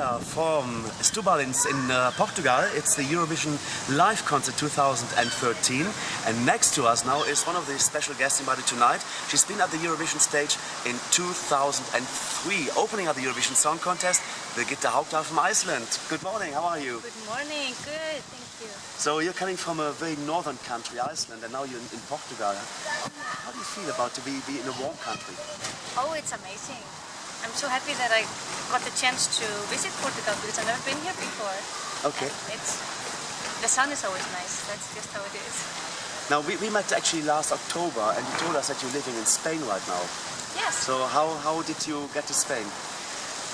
Birgitta from Setúbal in Portugal. It's the Eurovision Live Concert 2013. And next to us now is one of the special guests invited tonight. She's been at the Eurovision stage in 2003, opening up the Eurovision Song Contest, Birgitta Haukdal from Iceland. Good morning, how are you? Good morning, good, thank you. So you're coming from a very northern country, Iceland, and now you're in Portugal. How do you feel about to be in a warm country? Oh, it's amazing. I'm so happy that I got the chance to visit Portugal because I've never been here before. Okay. The sun is always nice, that's just how it is. Now, we met actually last October, and you told us that you're living in Spain right now. Yes. So how did you get to Spain?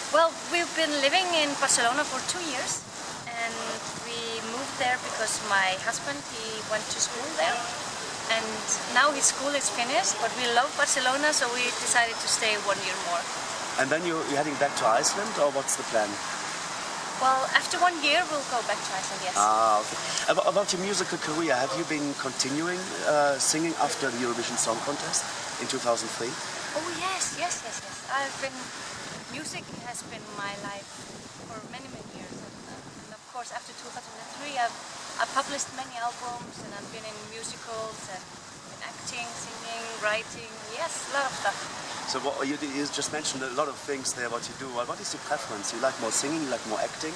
Well, we've been living in Barcelona for 2 years, and we moved there because my husband, he went to school there. And now his school is finished, but we love Barcelona, so we decided to stay 1 year more. And then you're heading back to Iceland, or what's the plan? Well, after 1 year, we'll go back to Iceland, yes. Ah, okay. About your musical career, have you been continuing singing after the Eurovision Song Contest in 2003? Oh, yes. Music has been my life for many, many years. And of course, after 2003, I've published many albums, and I've been in musicals and acting, singing, writing, yes, a lot of stuff. So you just mentioned a lot of things there, what you do. Well, what is your preference? You like more singing, you like more acting?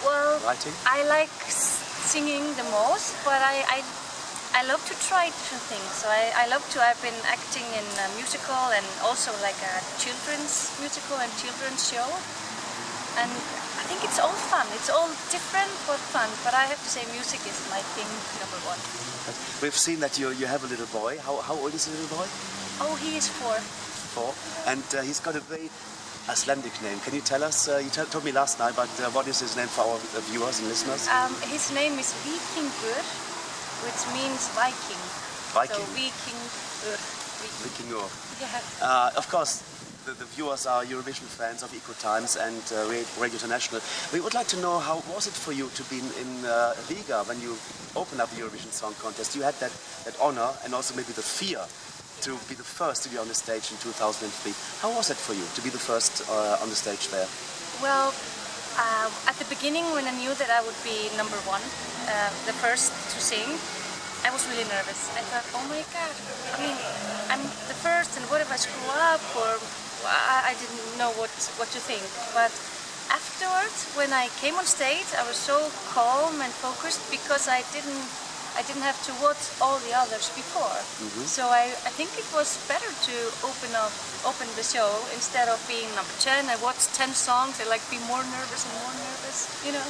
Well, writing? I like singing the most, but I love to try different things. So I've been acting in a musical and also like a children's musical and children's show. And I think it's all fun. It's all different but fun. But I have to say music is my thing number one. We've seen that you have a little boy. How old is the little boy? Oh, he is 4. 4. And he's got a very Icelandic name. Can you tell us? You told me last night, but what is his name for our viewers and listeners? His name is Vikingur, which means Viking. Viking. So Vikingur. Vikingur. Yeah. Of course, the viewers are Eurovision fans of Oikotimes and Radio International. We would like to know how was it for you to be in Riga when you opened up the Eurovision Song Contest? You had that honor and also maybe the fear to be the first to be on the stage in 2003. How was it for you to be the first on the stage there? Well, at the beginning when I knew that I would be number 1, the first to sing, I was really nervous. I thought, oh my God, I mean, I'm the first, and what if I screw up? Or I didn't know what to think. But afterwards, when I came on stage, I was so calm and focused because I didn't have to watch all the others before. Mm-hmm. So I think it was better to open the show instead of being number 10. I watched 10 songs. I be more nervous and more nervous, you know.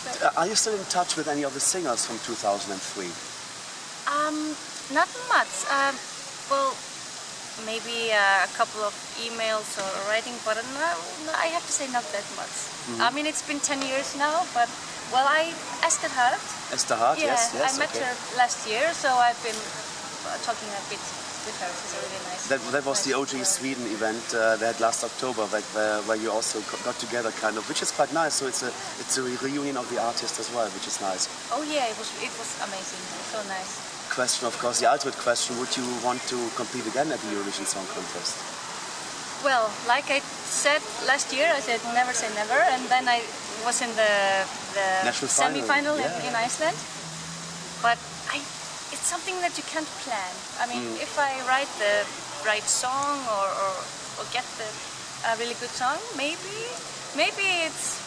So, are you still in touch with any of the singers from 2003? Not much. Well, maybe a couple of emails or writing, but I have to say not that much. Mm-hmm. I mean, it's been 10 years now, but well, Esther Hart. Esther Hart, yeah, yes. I met her last year, so I've been talking a bit with her. She's really nice. That was the OG Sweden event they had last October, where you also got together, kind of, which is quite nice. So it's a reunion of the artists as well, which is nice. Oh yeah, it was amazing. So nice. Question, of course, the ultimate question: would you want to compete again at the Eurovision Song Contest? Well, like I said last year, I said never say never, and then I was in the semi-final in Iceland. But it's something that you can't plan. I mean, if I write the right song or get a really good song, maybe it's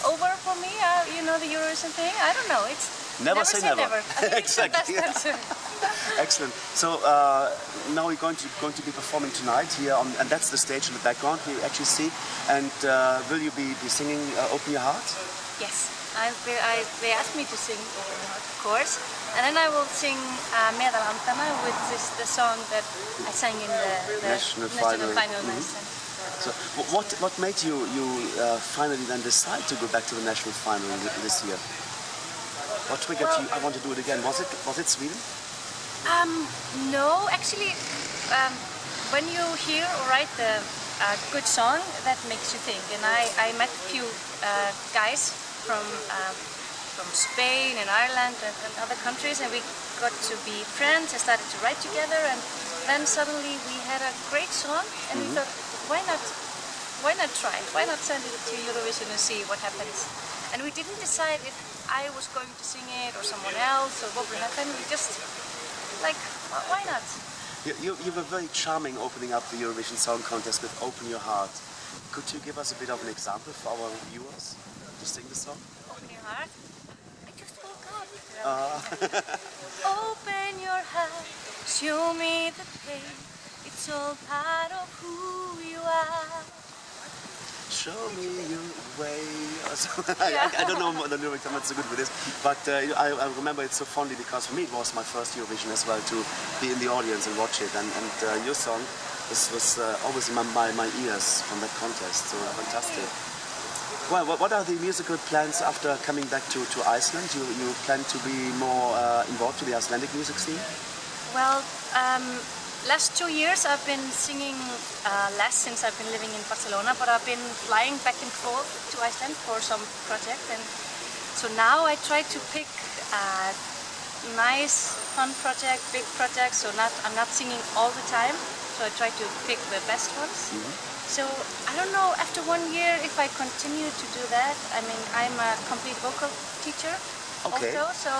over for me. You know, the Eurovision thing. I don't know. It's never say never. I think exactly. It's the best answer. Excellent. So now we're going to be performing tonight here, and that's the stage in the background we actually see. And will you be singing "Open Your Heart"? Yes. They asked me to sing "Open Your Heart," of course, and then I will sing "Meðal Andanna," which is the song that I sang in the national final. Mm-hmm. So what made you finally then decide to go back to the national final this year? What triggered you? I want to do it again. Was it Sweden? No, actually, when you hear or write a good song, that makes you think. And I met a few guys from Spain and Ireland and other countries, and we got to be friends and started to write together. And then suddenly we had a great song, and we thought, why not why not try? Why not send it to Eurovision and see what happens? And we didn't decide if I was going to sing it or someone else or what would happen. We just, like, why not? You were very charming opening up the Eurovision Song Contest with Open Your Heart. Could you give us a bit of an example for our viewers to sing the song? Open your heart. I just woke up. Open your heart, show me the pain. It's all part of who you are. Show me your way. Or something. I don't know the lyrics, I'm not so good with this. But I remember it so fondly because for me it was my first Eurovision as well, to be in the audience and watch it. And your song was always in my ears from that contest, so fantastic. Well, what are the musical plans after coming back to Iceland? You plan to be more involved with the Icelandic music scene? Well, last 2 years I've been singing less since I've been living in Barcelona, but I've been flying back and forth to Iceland for some project, and so now I try to pick nice, fun project, big projects. So I'm not singing all the time, so I try to pick the best ones. So I don't know, after 1 year, if I continue to do that. I mean, I'm a complete vocal teacher also, so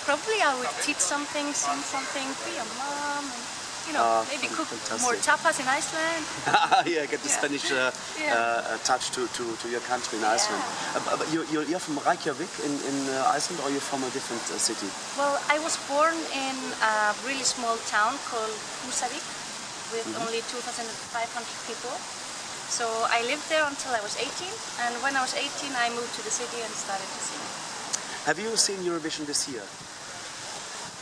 probably I would teach something, sing something, be a mom, and, you know, maybe cook more tapas in Iceland. Yeah, get the Spanish touch to your country in Iceland. But you're from Reykjavik in Iceland, or you're from a different city? Well, I was born in a really small town called Húsavík with only 2,500 people. So I lived there until I was 18, and when I was 18 I moved to the city and started to sing. Have you seen Eurovision this year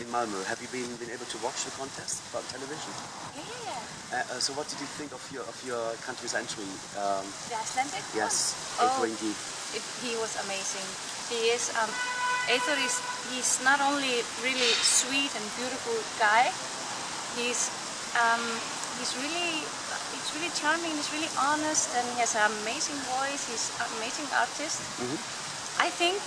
in Malmö? Have you been able to watch the contest on television? Yeah. So what did you think of your country's entry? The Icelandic? Yes, Oh, Ingi. he was amazing. He is, Eyþór he's not only really sweet and beautiful guy, he's really charming, he's really honest, and he has an amazing voice, he's an amazing artist. I think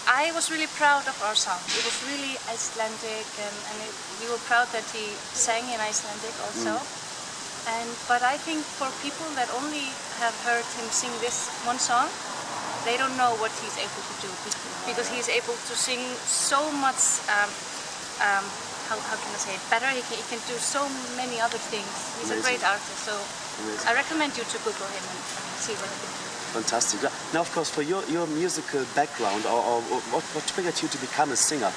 I was really proud of our song. It was really Icelandic, and we were proud that he sang in Icelandic also. But I think for people that only have heard him sing this one song, they don't know what he's able to do, because he's able to sing so much, how can I say it, better. He can do so many other things. He's a great artist, so I recommend you to Google him and see what he can do. Fantastic. Now, of course, for your musical background, or what triggered you to become a singer?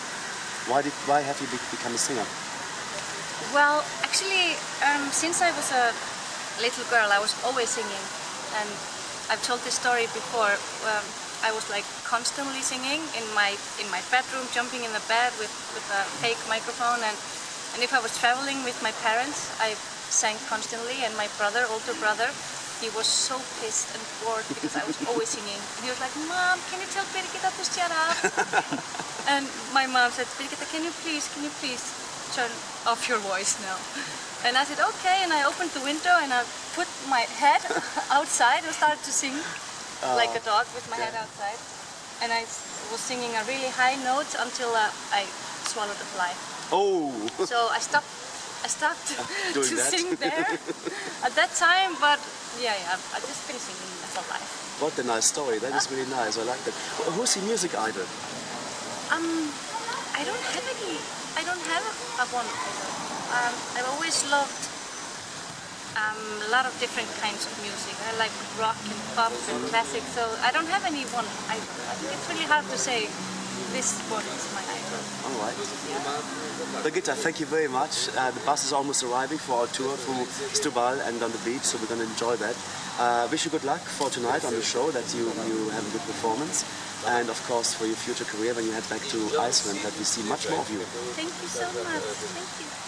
Why have you become a singer? Well, actually, since I was a little girl, I was always singing, and I've told this story before. I was like constantly singing in my bedroom, jumping in the bed with a fake microphone, and if I was traveling with my parents, I sang constantly. And my older brother, he was so pissed and bored because I was always singing. And he was like, "Mom, can you tell Birgitta to shut up?" And my mom said, "Birgitta, can you please turn off your voice now?" And I said, "Okay," and I opened the window and I put my head outside and started to sing like a dog with my head outside. And I was singing a really high note until I swallowed a fly. Oh! So I stopped to sing there at that time, but I've just been singing my whole life. What a nice story. That is really nice. I like that. Who's your music idol? I don't have a one idol. I've always loved a lot of different kinds of music. I like rock and pop and classic, so I don't have any one idol. I think it's really hard to say this one is my idol. All right. Yeah. Birgitta, thank you very much. The bus is almost arriving for our tour through Stubal and on the beach, so we're going to enjoy that. Wish you good luck for tonight on the show, that you have a good performance. And of course for your future career when you head back to Iceland, that we see much more of you. Thank you so much. Thank you.